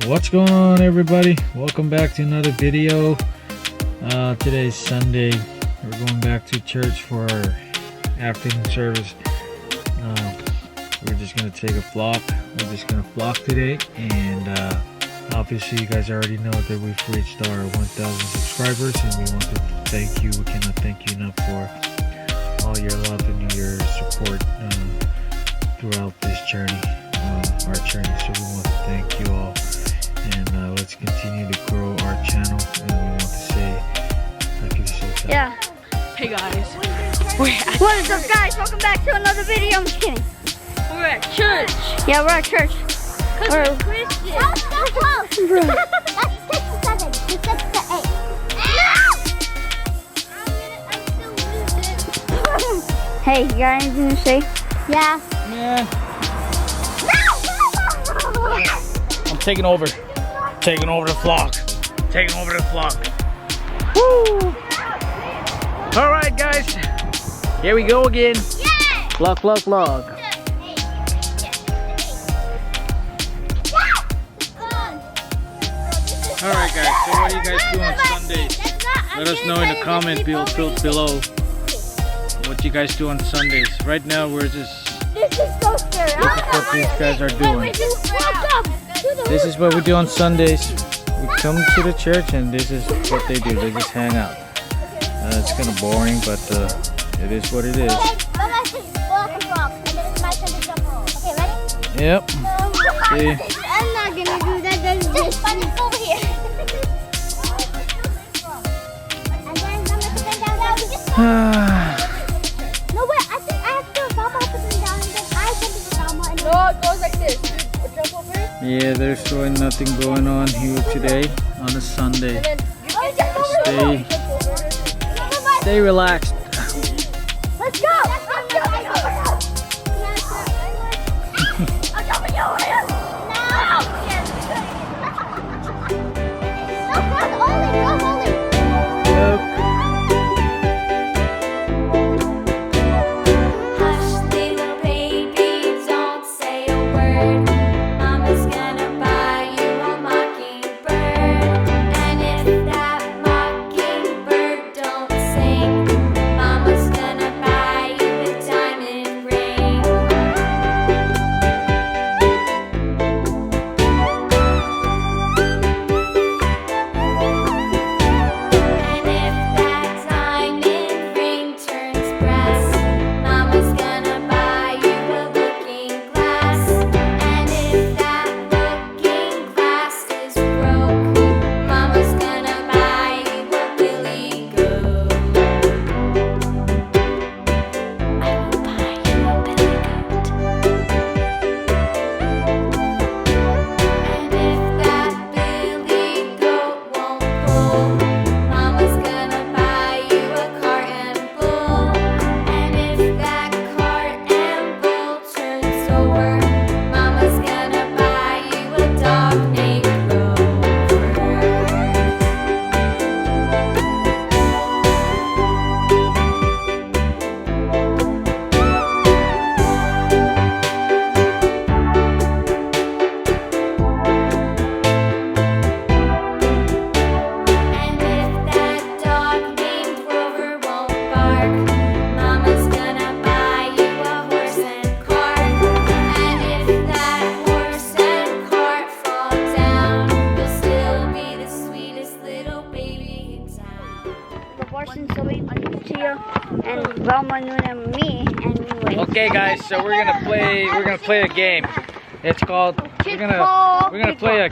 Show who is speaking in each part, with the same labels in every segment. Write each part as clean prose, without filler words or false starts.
Speaker 1: What's going on, everybody? Welcome back to another video. Today's Sunday. We're going back to church for our afternoon service. We're just gonna take a flock. We're just gonna flock today, and obviously you guys already know that we've reached our 1,000 subscribers, and we want to thank you. We cannot thank you enough for all your love and your support throughout this journey, our journey. So we want to thank you all, and let's continue to grow our channel. And we want to say, thank you so much.
Speaker 2: Yeah.
Speaker 3: Hey guys,
Speaker 2: What is up, guys? Welcome back to another video. I'm just kidding.
Speaker 3: we're at church.
Speaker 2: Yeah, we're at church.
Speaker 3: We're Christian.
Speaker 2: That's 6 to 7. It's 6 to 8. Hey, you got anything to say? Yeah.
Speaker 4: Man, I'm taking over. Taking over the flock. Taking over the flock. Woo! Alright, guys. Here we go again. Flock, flock, flock. Alright, guys. So what do you guys do on Sundays? Let us know in the comment field below what you guys do on Sundays. Right now, we're just
Speaker 2: This is so scary.
Speaker 4: looking at what these guys are doing. This is what we do on Sundays. We come to the church and this is what they do. They just hang out. It's kind of boring, but it is what it is. Yep. See?
Speaker 2: I'm not gonna do that. That's just funny over here. No, wait, I think I have to bump up and down and then I jump in the drama and
Speaker 3: No, it goes like this. You jump over it,
Speaker 4: Yeah, there's really nothing going on here today on a Sunday.
Speaker 3: and then you can jump over
Speaker 4: Stay, stay relaxed.
Speaker 2: let's go! I'm jumping over here! I'm jumping over here! No! No, hold it, hold it!
Speaker 5: Hush, little baby, don't say a word. Mama's gonna buy you a mockingbird. And if that mockingbird don't sing, Mama's gonna buy you a diamond ring. And if that diamond ring turns brass, Mama's gonna buy you a looking glass. And if that looking glass is broke, Mama's gonna buy you a billy goat. I will buy you a billy goat. And if that billy goat won't pull, Mama's gonna buy you a cart and bull. And if that cart and bull turns over, Mama's gonna buy you a dog named Rover. And if that dog named Rover won't bark, Mama's gonna buy you a horse and cart. And if that horse and cart fall down, you'll still be the sweetest little baby in town.
Speaker 2: Proportion so we to you and Velma, Nuna, and me, and we wait.
Speaker 4: Okay, guys. So we're gonna play a game. It's called we're gonna play a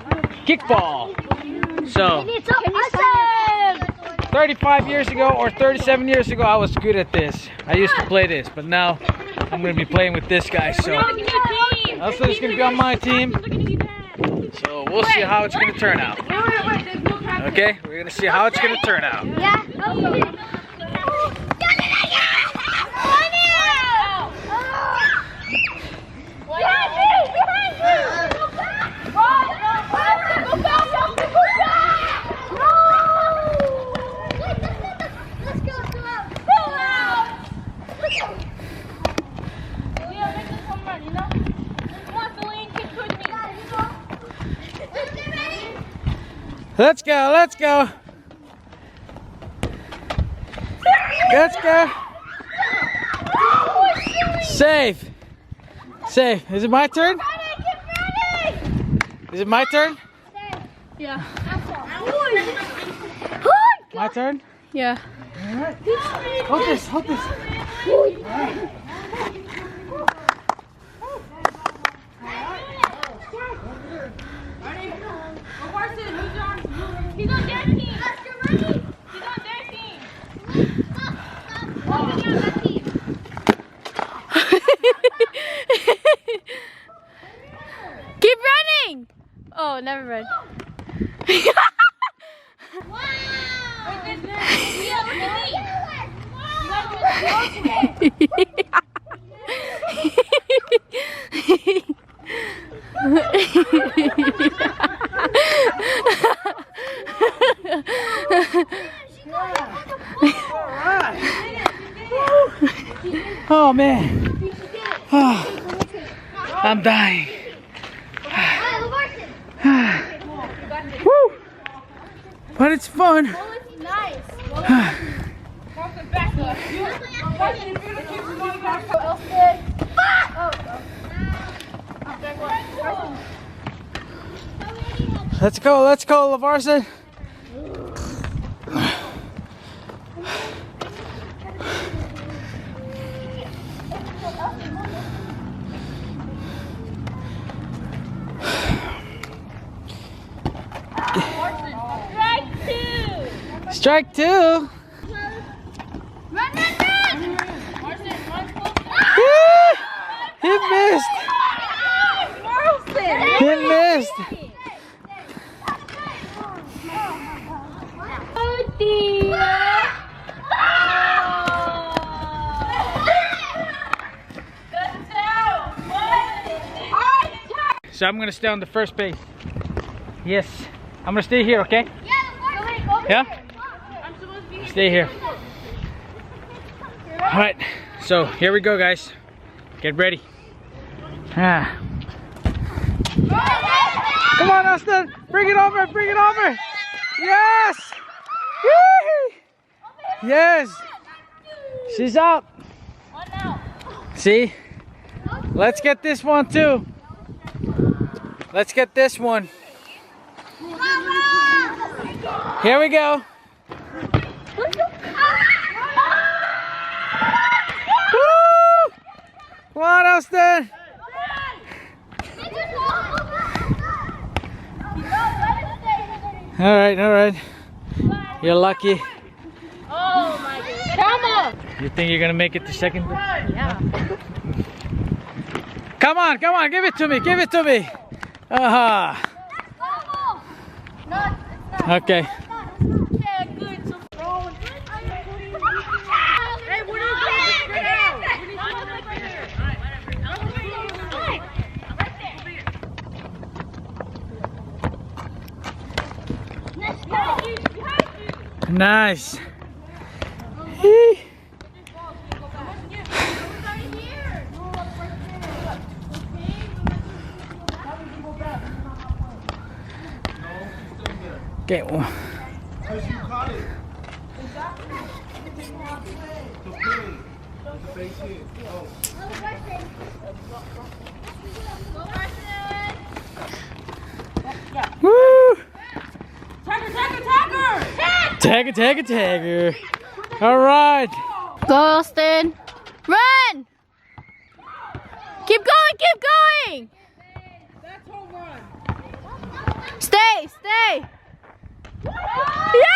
Speaker 4: kickball. So 35 years ago or 37 years ago, I was good at this. I used to play this, but now I'm gonna be playing with this guy. So also he's gonna be on my team. So we'll see how it's gonna turn out. Okay, we're gonna see how it's gonna turn out.
Speaker 2: Yeah.
Speaker 3: Come on, Philly, kick towards me.
Speaker 4: Let's go, let's go. Let's go. Safe. Safe. Is it my turn? Is it my turn?
Speaker 3: Yeah.
Speaker 4: My turn?
Speaker 3: Yeah.
Speaker 4: Alright. Hold this, hold this. Alright.
Speaker 3: He's on their team. He's on their team. Keep running. Oh, never mind.
Speaker 4: Oh man. I'm dying. Woo. But it's fun. Let's go, Lavarson. Strike two.
Speaker 3: Run, run, run!
Speaker 4: Woo! He missed. He missed.
Speaker 3: Oh dear.
Speaker 4: So I'm gonna stay on the first base. Yes, I'm gonna stay here, okay? Yeah? Stay here. All right, so here we go, guys. Get ready. Ah. Come on, Austin. Bring it over, bring it over. Yes. Woo! Yes. She's up. See? Let's get this one too. Let's get this one. Here we go. Woo! Come on, Austin. All right. You're lucky.
Speaker 3: Oh my goodness. Come on.
Speaker 4: You think you're gonna make it to second?
Speaker 3: Yeah.
Speaker 4: Come on, give it to me. Aha. Okay. Nice. Okay. Woo! Tagger. All right.
Speaker 3: Go, Austin. Run! Keep going! Stay! Yeah!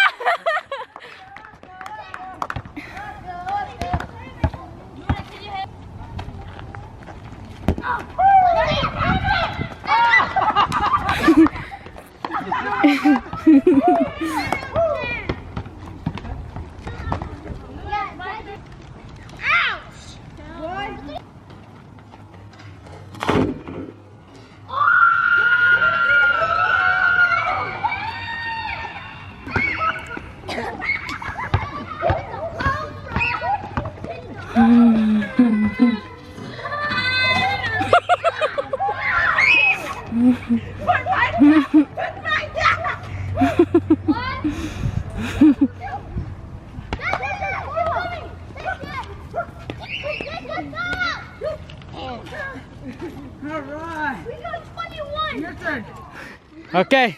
Speaker 4: Okay,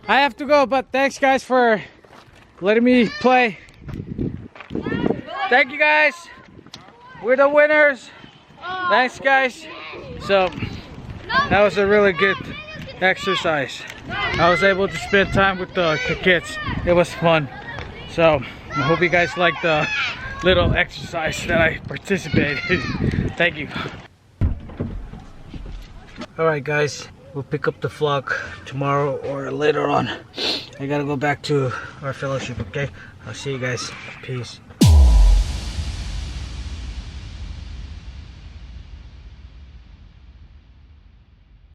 Speaker 4: I have to go, but thanks guys for letting me play. Thank you guys. We're the winners. Thanks guys. So that was a really good exercise. I was able to spend time with the kids. It was fun. So I hope you guys liked the little exercise that I participated in. Thank you. Alright guys, we'll pick up the vlog tomorrow or later on. I gotta go back to our fellowship, okay? I'll see you guys. Peace.